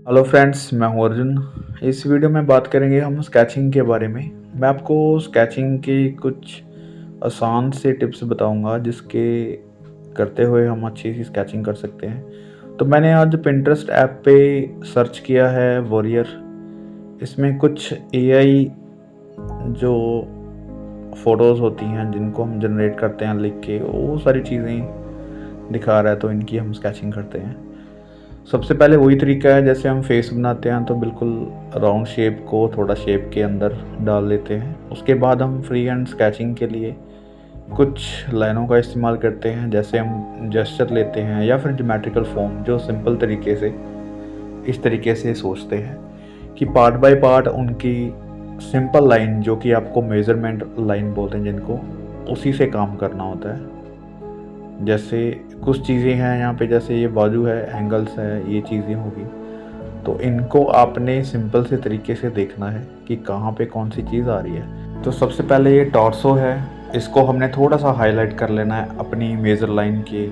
Hello friends, मैं हूँ अर्जुन। इस वीडियो में बात करेंगे हम स्केचिंग के बारे में। मैं आपको स्केचिंग की कुछ आसान से टिप्स बताऊंगा जिसके करते हुए हम अच्छी सी स्केचिंग कर सकते हैं। तो मैंने आज पिंटरेस्ट ऐप पे सर्च किया है वॉरियर। इसमें कुछ एआई जो फ़ोटोज़ होती हैं जिनको हम जनरेट करते हैं लिख के, वो सारी चीज़ें दिखा रहा है, तो इनकी हम स्केचिंग करते हैं। सबसे पहले वही तरीका है जैसे हम फेस बनाते हैं, तो बिल्कुल राउंड शेप को थोड़ा शेप के अंदर डाल लेते हैं। उसके बाद हम फ्री हैंड स्केचिंग के लिए कुछ लाइनों का इस्तेमाल करते हैं, जैसे हम जेस्चर लेते हैं या फिर ज्योमेट्रिकल फॉर्म जो सिंपल तरीके से इस तरीके से सोचते हैं कि पार्ट बाय पार्ट उनकी सिंपल लाइन, जो कि आपको मेज़रमेंट लाइन बोलते हैं जिनको, उसी से काम करना होता है। जैसे कुछ चीज़ें हैं यहाँ पे, जैसे ये बाजू है, एंगल्स है, ये चीज़ें होगी, तो इनको आपने सिंपल से तरीके से देखना है कि कहाँ पे कौन सी चीज़ आ रही है। तो सबसे पहले ये टॉर्सो है, इसको हमने थोड़ा सा हाईलाइट कर लेना है अपनी मेजर लाइन के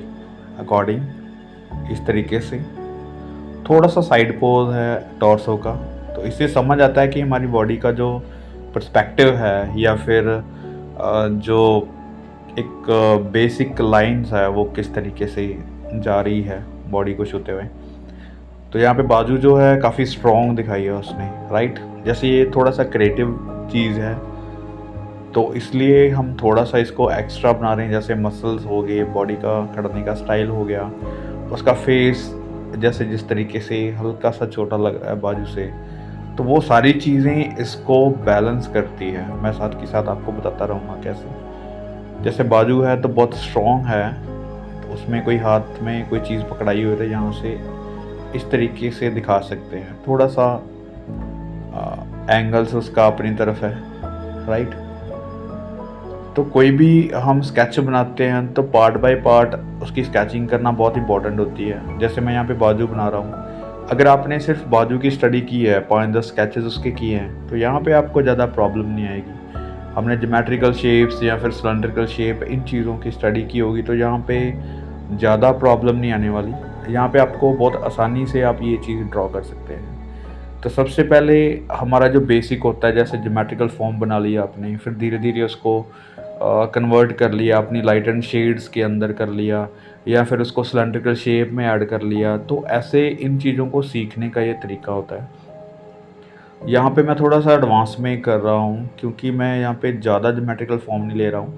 अकॉर्डिंग। इस तरीके से थोड़ा सा साइड पोज है टॉर्सो का, तो इससे समझ आता है कि हमारी बॉडी का जो पर्सपेक्टिव है या फिर जो एक बेसिक लाइंस है वो किस तरीके से जा रही है बॉडी को छूते हुए। तो यहाँ पे बाजू जो है काफ़ी स्ट्रॉन्ग दिखाई है उसने, राइट। जैसे ये थोड़ा सा क्रिएटिव चीज़ है, तो इसलिए हम थोड़ा सा इसको एक्स्ट्रा बना रहे हैं। जैसे मसल्स हो गए, बॉडी का खड़ने का स्टाइल हो गया, उसका फेस जैसे जिस तरीके से हल्का सा छोटा लग रहा है बाजू से, तो वो सारी चीज़ें इसको बैलेंस करती है। मैं साथ के साथ आपको बताता रहूँगा कैसे। जैसे बाजू है तो बहुत स्ट्रॉन्ग है, तो उसमें कोई हाथ में कोई चीज़ पकड़ाई हुई है, यहाँ से इस तरीके से दिखा सकते हैं। थोड़ा सा एंगल्स उसका अपनी तरफ है, राइट। तो कोई भी हम स्केच बनाते हैं तो पार्ट बाय पार्ट उसकी स्केचिंग करना बहुत इंपॉर्टेंट होती है। जैसे मैं यहाँ पे बाजू बना रहा हूँ, अगर आपने सिर्फ बाजू की स्टडी की है, 5-10 स्केचेस उसके किए हैं, तो यहाँ पे आपको ज़्यादा प्रॉब्लम नहीं आएगी। हमने ज्योमेट्रिकल शेप्स या फिर सिलेंड्रिकल शेप, इन चीज़ों की स्टडी की होगी, तो यहाँ पे ज़्यादा प्रॉब्लम नहीं आने वाली। यहाँ पे आपको बहुत आसानी से आप ये चीज़ ड्रॉ कर सकते हैं। तो सबसे पहले हमारा जो बेसिक होता है, जैसे ज्योमेट्रिकल फॉर्म बना लिया आपने, फिर धीरे धीरे उसको कन्वर्ट कर लिया, अपनी लाइट एंड शेड्स के अंदर कर लिया, या फिर उसको सिलेंड्रिकल शेप में ऐड कर लिया। तो ऐसे इन चीज़ों को सीखने का ये तरीका होता है। यहाँ पे मैं थोड़ा सा एडवांस में कर रहा हूँ क्योंकि मैं यहाँ पे ज़्यादा ज्योमेट्रिकल फॉर्म नहीं ले रहा हूँ।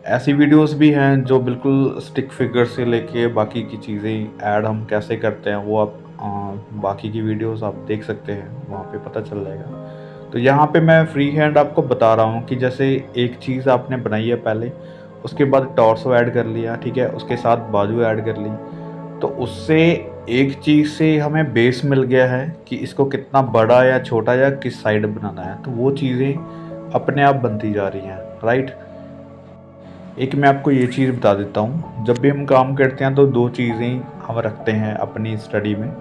ऐसी वीडियोस भी हैं जो बिल्कुल स्टिक फिगर से लेके बाकी की चीज़ें ऐड हम कैसे करते हैं, वो आप बाकी की वीडियोस आप देख सकते हैं, वहाँ पे पता चल जाएगा। तो यहाँ पे मैं फ्री हैंड आपको बता रहा हूँ कि जैसे एक चीज़ आपने बनाई है पहले, उसके बाद टॉर्सो ऐड कर लिया, ठीक है, उसके साथ बाजू ऐड कर ली, तो उससे एक चीज़ से हमें बेस मिल गया है कि इसको कितना बड़ा या छोटा या किस साइड बनाना है। तो वो चीज़ें अपने आप बनती जा रही हैं, राइट। एक मैं आपको ये चीज़ बता देता हूँ, जब भी हम काम करते हैं तो दो चीज़ें हम रखते हैं अपनी स्टडी में।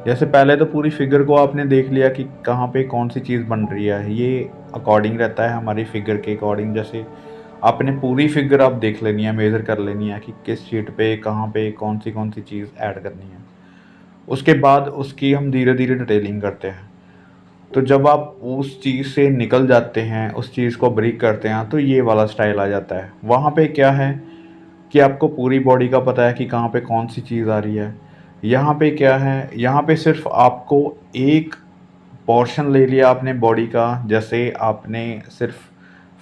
जैसे पहले तो पूरी फिगर को आपने देख लिया कि कहाँ पे कौन सी चीज़ बन रही है, ये अकॉर्डिंग रहता है हमारी फिगर के अकॉर्डिंग। जैसे आपने पूरी फिगर आप देख लेनी है, मेज़र कर लेनी है कि किस शीट पे कहाँ पे कौन सी चीज़ ऐड करनी है। उसके बाद उसकी हम धीरे धीरे डिटेलिंग करते हैं। तो जब आप उस चीज़ से निकल जाते हैं, उस चीज़ को ब्रेक करते हैं, तो ये वाला स्टाइल आ जाता है। वहाँ पे क्या है कि आपको पूरी बॉडी का पता है कि कहाँ पे कौन सी चीज़ आ रही है। यहाँ पे क्या है, यहाँ पे सिर्फ आपको एक पोर्शन ले लिया आपने बॉडी का, जैसे आपने सिर्फ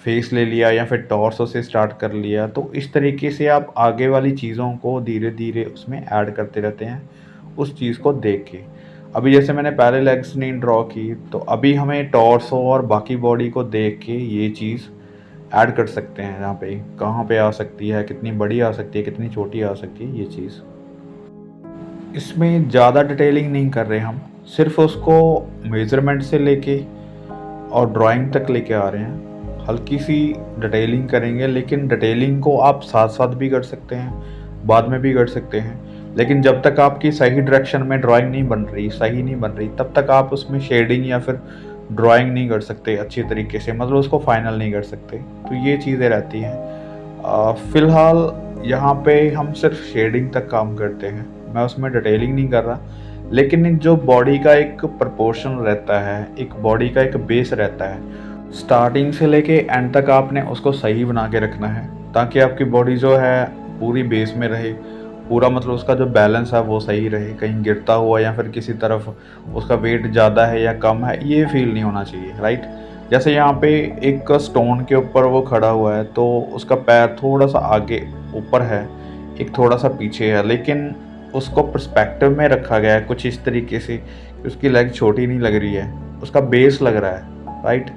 फेस ले लिया या फिर टॉर्सो से स्टार्ट कर लिया, तो इस तरीके से आप आगे वाली चीज़ों को धीरे धीरे उसमें ऐड करते रहते हैं उस चीज़ को देख के। अभी जैसे मैंने पहले लेग्स नहीं ड्रॉ की, तो अभी हमें टॉर्सो और बाकी बॉडी को देख के ये चीज़ ऐड कर सकते हैं। यहाँ पे कहाँ पे आ सकती है, कितनी बड़ी आ सकती है, कितनी छोटी आ सकती है, ये चीज़। इसमें ज़्यादा डिटेलिंग नहीं कर रहे हम, सिर्फ उसको मेज़रमेंट से लेके और ड्राइंग तक लेके आ रहे हैं। हल्की सी डिटेलिंग करेंगे, लेकिन डिटेलिंग को आप साथ साथ भी कर सकते हैं, बाद में भी कर सकते हैं। लेकिन जब तक आपकी सही डायरेक्शन में ड्राइंग नहीं बन रही, सही नहीं बन रही, तब तक आप उसमें शेडिंग या फिर ड्राइंग नहीं कर सकते अच्छी तरीके से, मतलब उसको फाइनल नहीं कर सकते। तो ये चीज़ें रहती हैं। फ़िलहाल यहाँ पे हम सिर्फ शेडिंग तक काम करते हैं, मैं उसमें डिटेलिंग नहीं कर रहा। लेकिन एक जो बॉडी का एक प्रोपोर्शन रहता है, एक बॉडी का एक बेस रहता है, स्टार्टिंग से लेके एंड तक आपने उसको सही बना के रखना है ताकि आपकी बॉडी जो है पूरी बेस में रहे, पूरा मतलब उसका जो बैलेंस है वो सही रहे, कहीं गिरता हुआ या फिर किसी तरफ उसका वेट ज़्यादा है या कम है ये फील नहीं होना चाहिए, राइट। जैसे यहाँ पे एक स्टोन के ऊपर वो खड़ा हुआ है तो उसका पैर थोड़ा सा आगे ऊपर है, एक थोड़ा सा पीछे है, लेकिन उसको पर्सपेक्टिव में रखा गया है कुछ इस तरीके से कि उसकी लेग छोटी नहीं लग रही है, उसका बेस लग रहा है, राइट।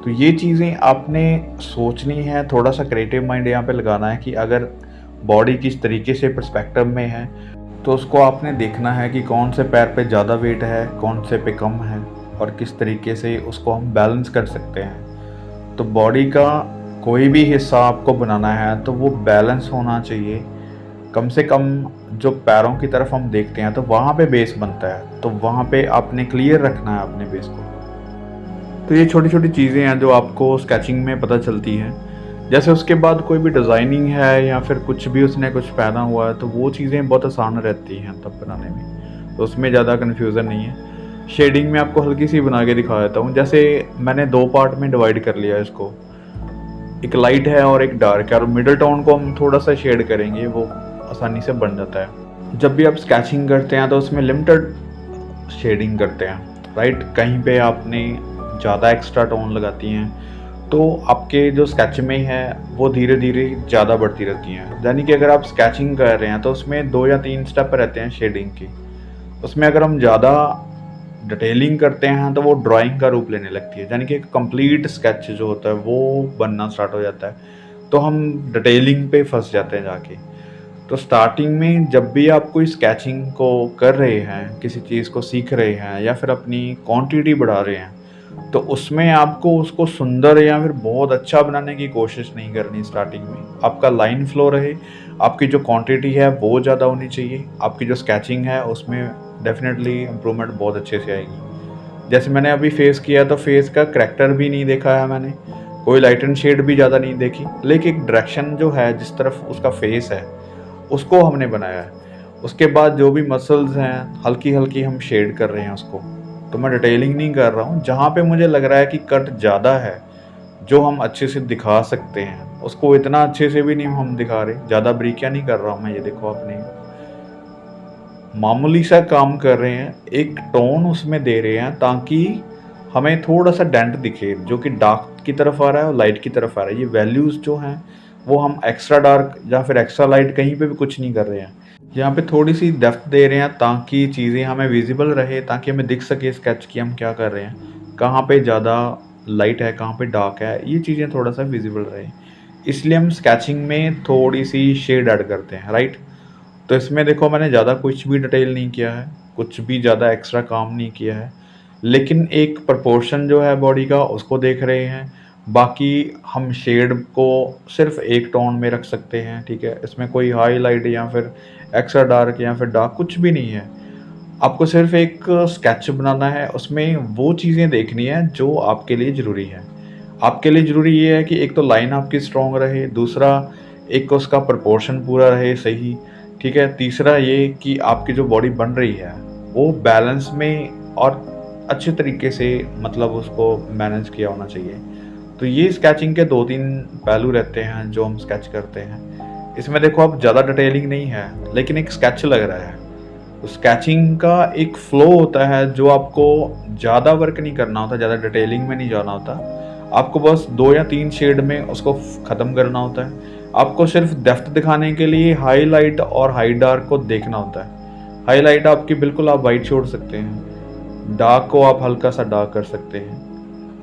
तो ये चीज़ें आपने सोचनी है, थोड़ा सा क्रिएटिव माइंड यहाँ पे लगाना है कि अगर बॉडी किस तरीके से पर्सपेक्टिव में है तो उसको आपने देखना है कि कौन से पैर पे ज़्यादा वेट है, कौन से पे कम है और किस तरीके से उसको हम बैलेंस कर सकते हैं। तो बॉडी का कोई भी हिस्सा आपको बनाना है तो वो बैलेंस होना चाहिए, कम से कम जो पैरों की तरफ हम देखते हैं तो वहाँ पे बेस बनता है, तो वहाँ पे आपने क्लियर रखना है अपने बेस को। तो ये छोटी छोटी चीज़ें हैं जो आपको स्केचिंग में पता चलती हैं। जैसे उसके बाद कोई भी डिज़ाइनिंग है या फिर कुछ भी उसने कुछ पहना हुआ है तो वो चीज़ें बहुत आसान रहती हैं तब बनाने में, तो उसमें ज़्यादा कन्फ्यूज़न नहीं है। शेडिंग में आपको हल्की सी बना के दिखा देता हूँ। जैसे मैंने 2 पार्ट में डिवाइड कर लिया है इसको, एक लाइट है और एक डार्क है, और मिडल टोन को हम थोड़ा सा शेड करेंगे, वो आसानी से बन जाता है। जब भी आप स्केचिंग करते हैं तो उसमें लिमिटेड शेडिंग करते हैं, राइट। कहीं पे आपने ज़्यादा एक्स्ट्रा टोन लगाती हैं तो आपके जो स्केच में है वो धीरे धीरे ज़्यादा बढ़ती रहती हैं। यानी कि अगर आप स्केचिंग कर रहे हैं तो उसमें 2 या 3 स्टेप रहते हैं शेडिंग की, उसमें अगर हम ज़्यादा डिटेलिंग करते हैं तो वो ड्राइंग का रूप लेने लगती है, यानी कि एक कंप्लीट स्केच जो होता है वो बनना स्टार्ट हो जाता है, तो हम डिटेलिंग पे फंस जाते हैं जाके। तो स्टार्टिंग में जब भी आप कोई स्केचिंग को कर रहे हैं, किसी चीज़ को सीख रहे हैं या फिर अपनी क्वांटिटी बढ़ा रहे हैं, तो उसमें आपको उसको सुंदर या फिर बहुत अच्छा बनाने की कोशिश नहीं करनी। स्टार्टिंग में आपका लाइन फ्लो रहे, आपकी जो क्वांटिटी है वो ज़्यादा होनी चाहिए, आपकी जो स्केचिंग है उसमें डेफिनेटली इम्प्रूवमेंट बहुत अच्छे से आएगी। जैसे मैंने अभी फेस किया तो फेस का करैक्टर भी नहीं देखा है मैंने, कोई लाइट एंड शेड भी ज़्यादा नहीं देखी, लेकिन एक डायरेक्शन जो है जिस तरफ उसका फेस है उसको हमने बनाया है। उसके बाद जो भी मसल्स हैं हल्की हल्की हम शेड कर रहे हैं उसको, तो मैं डिटेलिंग नहीं कर रहा हूँ। जहाँ पे मुझे लग रहा है कि कट ज़्यादा है जो हम अच्छे से दिखा सकते हैं उसको इतना अच्छे से भी नहीं हम दिखा रहे, ज़्यादा बारीकियाँ नहीं कर रहा हूँ मैं। ये देखो आपने मामूली सा काम कर रहे हैं, एक टोन उसमें दे रहे हैं ताकि हमें थोड़ा सा डेंट दिखे जो कि डार्क की तरफ आ रहा है और लाइट की तरफ आ रहा है। ये वैल्यूज़ जो हैं वो हम एक्स्ट्रा डार्क या फिर एक्स्ट्रा लाइट कहीं पे भी कुछ नहीं कर रहे हैं, यहाँ पे थोड़ी सी डेप्थ दे रहे हैं ताकि चीज़ें हमें विजिबल रहे, ताकि हमें दिख सके स्केच की हम क्या कर रहे हैं, कहाँ पे ज़्यादा लाइट है कहाँ पे डार्क है, ये चीज़ें थोड़ा सा विजिबल रहे। इसलिए हम स्केचिंग में थोड़ी सी शेड ऐड करते हैं, राइट। तो इसमें देखो मैंने ज़्यादा कुछ भी डिटेल नहीं किया है, कुछ भी ज़्यादा एक्स्ट्रा काम नहीं किया है, लेकिन एक प्रोपोर्शन जो है बॉडी का उसको देख रहे हैं। बाकी हम शेड को सिर्फ एक टोन में रख सकते हैं, ठीक है। इसमें कोई हाईलाइट या फिर एक्स्ट्रा डार्क या फिर डार्क कुछ भी नहीं है। आपको सिर्फ एक स्केच बनाना है, उसमें वो चीज़ें देखनी है जो आपके लिए ज़रूरी है। आपके लिए ज़रूरी ये है कि एक तो लाइन आपकी स्ट्रॉन्ग रहे, दूसरा एक उसका प्रोपोर्शन पूरा रहे सही, ठीक है। तीसरा ये कि आपकी जो बॉडी बन रही है वो बैलेंस में और अच्छे तरीके से मतलब उसको मैनेज किया होना चाहिए। तो ये स्केचिंग के 2-3 पहलू रहते हैं जो हम स्केच करते हैं। इसमें देखो अब ज़्यादा डिटेलिंग नहीं है लेकिन एक स्केच लग रहा है। तो स्केचिंग का एक फ्लो होता है जो आपको ज़्यादा वर्क नहीं करना होता, ज़्यादा डिटेलिंग में नहीं जाना होता, आपको बस 2 या 3 शेड में उसको ख़त्म करना होता है। आपको सिर्फ डेप्थ दिखाने के लिए हाईलाइट और हाई डार्क को देखना होता है। हाईलाइट आपकी बिल्कुल आप वाइट छोड़ सकते हैं, डार्क को आप हल्का सा डार्क कर सकते हैं,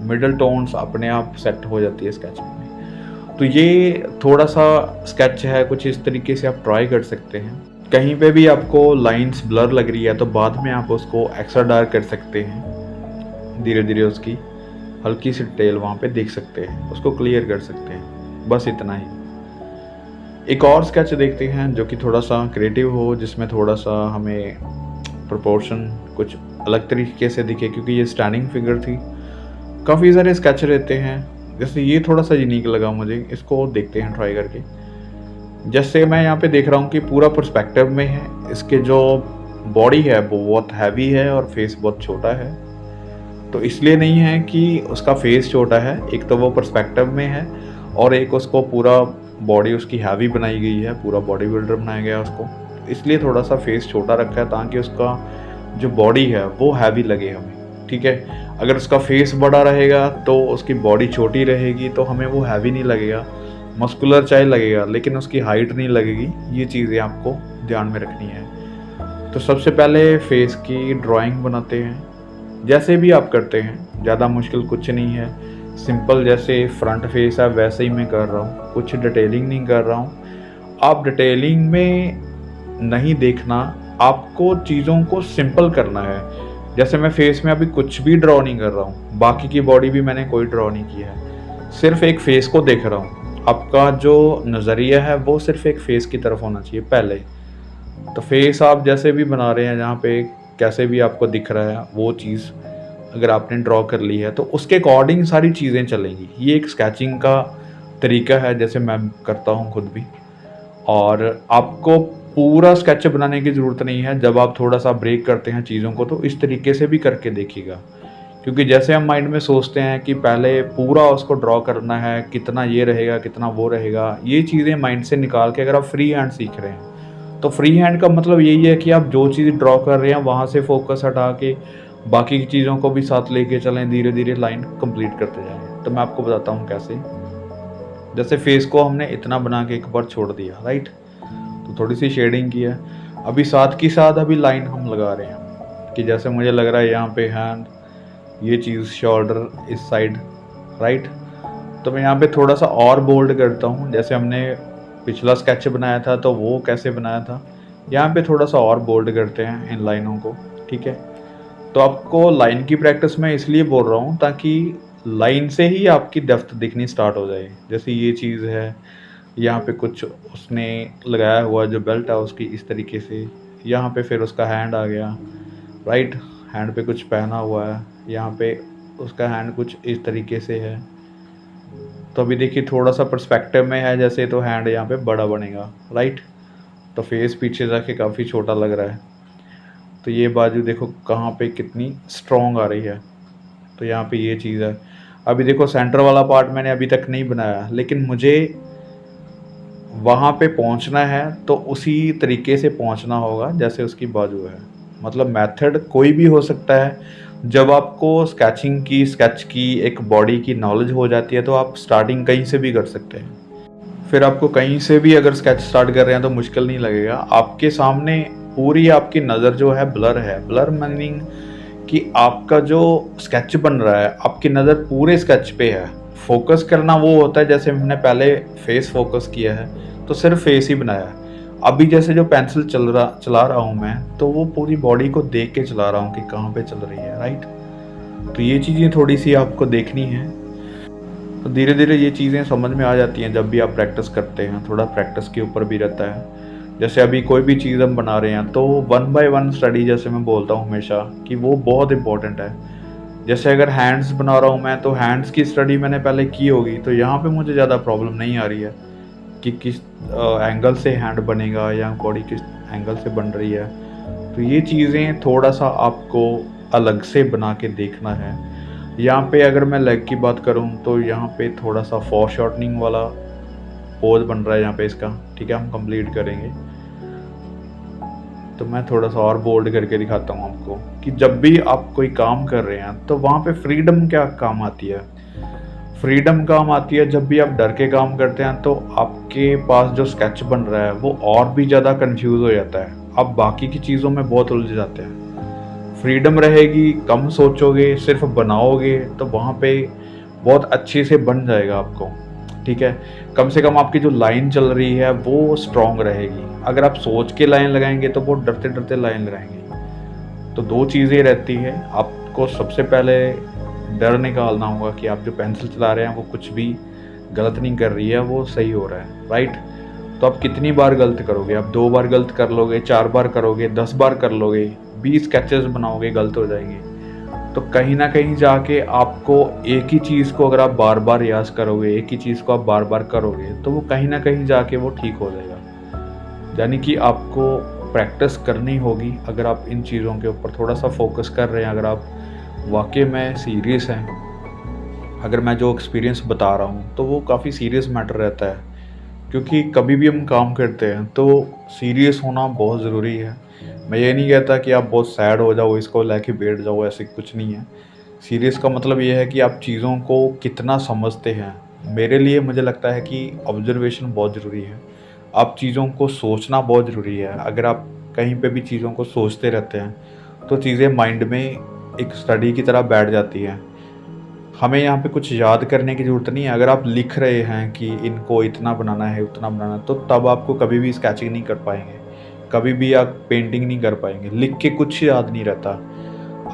मिडल टोन्स अपने आप सेट हो जाती है स्केचिंग में। तो ये थोड़ा सा स्केच है, कुछ इस तरीके से आप ट्राई कर सकते हैं। कहीं पे भी आपको लाइंस ब्लर लग रही है तो बाद में आप उसको एक्स्ट्रा डार्क कर सकते हैं, धीरे धीरे उसकी हल्की सी डिटेल वहाँ पे देख सकते हैं, उसको क्लियर कर सकते हैं, बस इतना ही। एक और स्केच देखते हैं जो कि थोड़ा सा क्रिएटिव हो, जिसमें थोड़ा सा हमें प्रोपोर्शन कुछ अलग तरीके से दिखे, क्योंकि ये स्टैंडिंग फिगर थी। काफ़ी सारे स्केच रहते हैं, जैसे ये थोड़ा सा यूनिक लगा मुझे, इसको देखते हैं ट्राई करके। जैसे मैं यहाँ पे देख रहा हूँ कि पूरा पर्सपेक्टिव में है, इसके जो बॉडी है वो बहुत हैवी है और फेस बहुत छोटा है। तो इसलिए नहीं है कि उसका फेस छोटा है, एक तो वो पर्सपेक्टिव में है और एक उसको पूरा बॉडी उसकी हैवी बनाई गई है, पूरा बॉडी बिल्डर बनाया गया है उसको, इसलिए थोड़ा सा फेस छोटा रखा है ताकि उसका जो बॉडी है वो हैवी लगे हमें। ठीक है, अगर उसका फेस बड़ा रहेगा तो उसकी बॉडी छोटी रहेगी तो हमें वो हैवी नहीं लगेगा, मस्कुलर चाहे लगेगा लेकिन उसकी हाइट नहीं लगेगी। ये चीज़ें आपको ध्यान में रखनी है। तो सबसे पहले फेस की ड्राइंग बनाते हैं, जैसे भी आप करते हैं, ज़्यादा मुश्किल कुछ नहीं है, सिंपल जैसे फ्रंट फेस है वैसे ही मैं कर रहा हूँ, कुछ डिटेलिंग नहीं कर रहा हूँ। आप डिटेलिंग में नहीं देखना, आपको चीज़ों को सिंपल करना है। जैसे मैं फेस में अभी कुछ भी ड्रॉ नहीं कर रहा हूँ, बाकी की बॉडी भी मैंने कोई ड्रॉ नहीं किया है, सिर्फ एक फेस को देख रहा हूँ। आपका जो नज़रिया है वो सिर्फ एक फेस की तरफ होना चाहिए पहले। तो फेस आप जैसे भी बना रहे हैं, जहाँ पे कैसे भी आपको दिख रहा है वो चीज़ अगर आपने ड्रॉ कर ली है तो उसके अकॉर्डिंग सारी चीज़ें चलेंगी। ये एक स्केचिंग का तरीका है जैसे मैं करता हूँ खुद भी। और आपको पूरा स्केच बनाने की ज़रूरत नहीं है, जब आप थोड़ा सा ब्रेक करते हैं चीज़ों को तो इस तरीके से भी करके देखिएगा। क्योंकि जैसे हम माइंड में सोचते हैं कि पहले पूरा उसको ड्रॉ करना है, कितना ये रहेगा कितना वो रहेगा, ये चीज़ें माइंड से निकाल के अगर आप फ्री हैंड सीख रहे हैं तो फ्री हैंड का मतलब यही है कि आप जो चीज़ ड्रॉ कर रहे हैं वहाँ से फोकस हटा के बाकी की चीज़ों को भी साथ लेके चलें, धीरे धीरे लाइन कंप्लीट करते जाएं। तो मैं आपको बताता हूँ कैसे। जैसे फेस को हमने इतना बना के एक बार छोड़ दिया, राइट, तो थोड़ी सी शेडिंग की है। अभी साथ की साथ अभी लाइन हम लगा रहे हैं कि जैसे मुझे लग रहा है यहाँ पे हैंड, ये चीज़ शोल्डर इस साइड, राइट, तो मैं यहाँ पे थोड़ा सा और बोल्ड करता हूँ। जैसे हमने पिछला स्केच बनाया था तो वो कैसे बनाया था, यहाँ पे थोड़ा सा और बोल्ड करते हैं इन लाइनों को। ठीक है, तो आपको लाइन की प्रैक्टिस मैं इसलिए बोल रहा हूँ ताकि लाइन से ही आपकी डेप्थ दिखनी स्टार्ट हो जाए। जैसे ये चीज़ है, यहाँ पे कुछ उसने लगाया हुआ जो बेल्ट है उसकी इस तरीके से, यहाँ पे फिर उसका हैंड आ गया, राइट, हैंड पे कुछ पहना हुआ है, यहाँ पे उसका हैंड कुछ इस तरीके से है। तो अभी देखिए थोड़ा सा पर्सपेक्टिव में है जैसे, तो हैंड यहाँ पे बड़ा बनेगा, राइट, तो फेस पीछे जाके काफ़ी छोटा लग रहा है। तो ये बाजू देखो कहाँ पे कितनी स्ट्रॉन्ग आ रही है, तो यहाँ पे ये चीज़ है। अभी देखो सेंटर वाला पार्ट मैंने अभी तक नहीं बनाया, लेकिन मुझे वहाँ पे पहुँचना है तो उसी तरीके से पहुँचना होगा जैसे उसकी बाजू है। मतलब मेथड कोई भी हो सकता है। जब आपको स्केच की एक बॉडी की नॉलेज हो जाती है तो आप स्टार्टिंग कहीं से भी कर सकते हैं। फिर आपको कहीं से भी अगर स्केच स्टार्ट कर रहे हैं तो मुश्किल नहीं लगेगा। आपके सामने पूरी आपकी नज़र जो है ब्लर है, ब्लर मीनिंग कि आपका जो स्केच बन रहा है आपकी नज़र पूरे स्केच पे है। फोकस करना वो होता है जैसे हमने पहले फेस फोकस किया है तो सिर्फ फेस ही बनाया है। अभी जैसे जो पेंसिल चला रहा हूँ मैं, तो वो पूरी बॉडी को देख के चला रहा हूँ कि कहाँ पे चल रही है, राइट। तो ये चीज़ें थोड़ी सी आपको देखनी है। तो धीरे धीरे ये चीज़ें समझ में आ जाती हैं जब भी आप प्रैक्टिस करते हैं। थोड़ा प्रैक्टिस के ऊपर भी रहता है। जैसे अभी कोई भी चीज़ हम बना रहे हैं तो 1 बाय 1 स्टडी, जैसे मैं बोलता हूँ हमेशा कि वो बहुत इंपॉर्टेंट है। जैसे अगर हैंड्स बना रहा हूँ मैं तो हैंड्स की स्टडी मैंने पहले की होगी, तो यहाँ पे मुझे ज़्यादा प्रॉब्लम नहीं आ रही है कि किस एंगल से हैंड बनेगा या बॉडी किस एंगल से बन रही है। तो ये चीज़ें थोड़ा सा आपको अलग से बना के देखना है। यहाँ पे अगर मैं लेग की बात करूँ तो यहाँ पे थोड़ा सा फॉर शॉर्टनिंग वाला पोज बन रहा है यहाँ पे इसका। ठीक है, हम कंप्लीट करेंगे तो मैं थोड़ा सा और बोल्ड करके दिखाता हूँ आपको कि जब भी आप कोई काम कर रहे हैं तो वहाँ पे फ्रीडम क्या काम आती है। फ्रीडम काम आती है जब भी आप डर के काम करते हैं तो आपके पास जो स्केच बन रहा है वो और भी ज़्यादा कंफ्यूज हो जाता है, आप बाकी की चीज़ों में बहुत उलझ जाते हैं। फ्रीडम रहेगी, कम सोचोगे, सिर्फ बनाओगे तो वहाँ पे बहुत अच्छे से बन जाएगा आपको। ठीक है, कम से कम आपकी जो लाइन चल रही है वो स्ट्रॉन्ग रहेगी। अगर आप सोच के लाइन लगाएंगे तो वो डरते डरते लाइन लगाएंगे। तो दो चीज़ें रहती है, आपको सबसे पहले डर निकालना होगा कि आप जो पेंसिल चला रहे हैं वो कुछ भी गलत नहीं कर रही है, वो सही हो रहा है, राइट। तो आप कितनी बार गलत करोगे, आप 2 बार गलत कर लोगे, 4 बार करोगे, 10 बार कर लोगे, 20 स्केचेस बनाओगे, गलत हो जाएंगे। तो कहीं ना कहीं जाके आपको एक ही चीज़ को अगर आप बार बार याद करोगे, एक ही चीज़ को आप बार बार करोगे तो वो कहीं ना कहीं जाके वो ठीक हो जाएगा। यानी कि आपको प्रैक्टिस करनी होगी। अगर आप इन चीज़ों के ऊपर थोड़ा सा फोकस कर रहे हैं, अगर आप वाकई में सीरियस हैं, अगर मैं जो एक्सपीरियंस बता रहा हूँ तो वो काफ़ी सीरियस मैटर रहता है, क्योंकि कभी भी हम काम करते हैं तो सीरियस होना बहुत ज़रूरी है। मैं ये नहीं कहता कि आप बहुत सैड हो जाओ, इसको लेके बैठ जाओ, ऐसे कुछ नहीं है। सीरियस का मतलब ये है कि आप चीज़ों को कितना समझते हैं। मेरे लिए मुझे लगता है कि ऑब्ज़र्वेशन बहुत ज़रूरी है। आप चीज़ों को सोचना बहुत ज़रूरी है। अगर आप कहीं पे भी चीज़ों को सोचते रहते हैं, तो चीज़ें माइंड में एक स्टडी की तरह बैठ जाती हैं। हमें यहाँ पे कुछ याद करने की ज़रूरत नहीं है। अगर आप लिख रहे हैं कि इनको इतना बनाना है, उतना बनाना है, तो तब आपको कभी भी स्केचिंग नहीं कर पाएँगे। कभी भी आप पेंटिंग नहीं कर पाएँगे। लिख के कुछ याद नहीं रहता।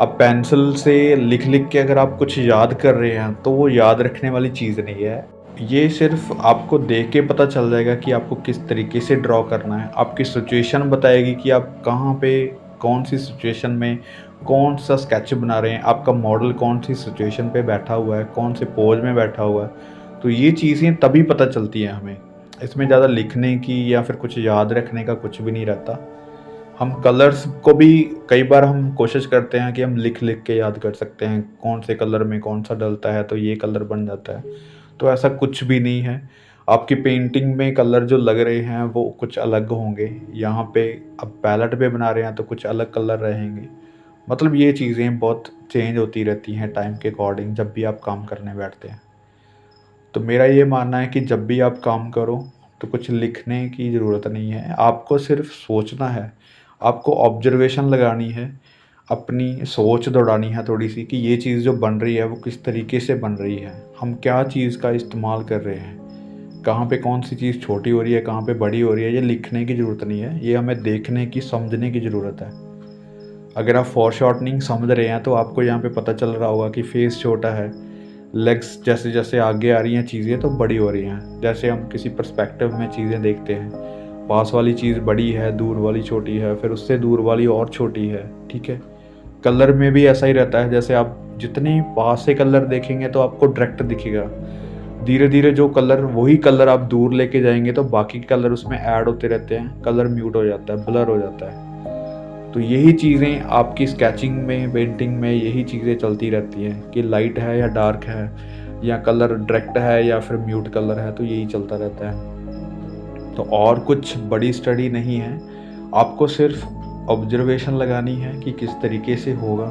अब पेंसिल से लिख-लिख के अगर आप कुछ याद कर रहे हैं, तो वो याद रखने वाली चीज़ नहीं है। ये सिर्फ़ आपको देख के पता चल जाएगा कि आपको किस तरीके से ड्रॉ करना है। आपकी सिचुएशन बताएगी कि आप कहाँ पे, कौन-सी सिचुएशन में, कौन-सा स्केच बना रहे हैं। आपका मॉडल कौन-सी सिचुएशन पे बैठा हुआ है, कौन से पोज़ में बैठा हुआ है। तो ये चीज़ें तभी पता चलती हैं हमें। इसमें ज़्यादा लिखने की या फिर कुछ याद रखने का कुछ भी नहीं रहता। हम कलर्स को भी कई बार हम कोशिश करते हैं कि हम लिख-लिख के याद कर सकते हैं, कौन से कलर में कौन-सा डलता है तो ये कलर बन जाता है। तो ऐसा कुछ भी नहीं है। आपकी पेंटिंग में कलर जो लग रहे हैं वो कुछ अलग होंगे। यहाँ पे आप पैलेट पे बना रहे हैं तो कुछ अलग कलर रहेंगे। मतलब ये चीज़ें बहुत चेंज होती रहती हैं टाइम के अकॉर्डिंग जब भी आप काम करने बैठते हैं। तो मेरा ये मानना है कि जब भी आप काम करो, तो कुछ लिखने की ज़रूरत नहीं है, आपको सिर्फ़ सोचना है, आपको ऑब्ज़र्वेशन लगानी है, अपनी सोच दौड़ानी है थोड़ी-सी कि ये चीज़ जो बन रही है, वो किस तरीके से बन रही है, हम क्या चीज़ का इस्तेमाल कर रहे हैं, कहाँ पे कौन-सी चीज़ छोटी हो रही है, कहाँ पे बड़ी हो रही है, ये लिखने की ज़रूरत नहीं है, ये हमें देखने की, समझने की ज़रूरत है। अगर आप फ़ॉरशॉर्टनिंग समझ रहे हैं, तो आपको यहाँ पे पता चल रहा होगा कि फेस छोटा है, लेग्स जैसे-जैसे आगे आ रही हैं चीज़ें तो बड़ी हो रही हैं। जैसे हम किसी पर्सपेक्टिव में चीज़ें देखते हैं, पास वाली चीज़ बड़ी है, दूर वाली छोटी है, फिर उससे दूर वाली और छोटी है, ठीक है? कलर में भी ऐसा ही रहता है, जैसे आप जितनी पास से कलर देखेंगे तो आपको डायरेक्ट दिखेगा। धीरे-धीरे जो कलर वही कलर आप दूर लेके जाएँगे तो बाकी कलर उसमें ऐड होते रहते हैं, कलर म्यूट हो जाता है, ब्लर हो जाता है। तो यही चीज़ें आपकी स्केचिंग में, पेंटिंग में यही चीज़ें चलती रहती हैं कि लाइट है या डार्क है, या कलर डायरेक्ट है या फिर म्यूट कलर है, तो यही चलता रहता है। तो और कुछ बड़ी स्टडी नहीं है, आपको सिर्फ ऑब्जर्वेशन लगानी है कि किस तरीके से होगा,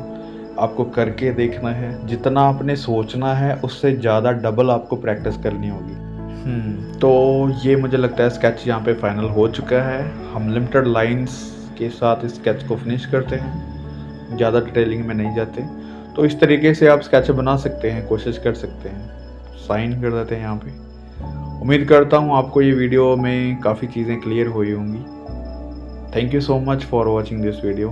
आपको करके देखना है। जितना आपने सोचना है उससे ज़्यादा डबल आपको प्रैक्टिस करनी होगी। तो ये मुझे लगता है स्केच यहाँ पे फाइनल हो चुका है। हम लिमिटेड लाइन्स के साथ इस स्केच को फिनिश करते हैं, ज़्यादा डिटेलिंग में नहीं जाते। तो इस तरीके से आप स्केच बना सकते हैं, कोशिश कर सकते हैं। साइन कर देते हैं यहाँ पे। उम्मीद करता हूँ आपको ये वीडियो में काफ़ी चीज़ें क्लियर हुई होंगी। Thank you so much for watching this video.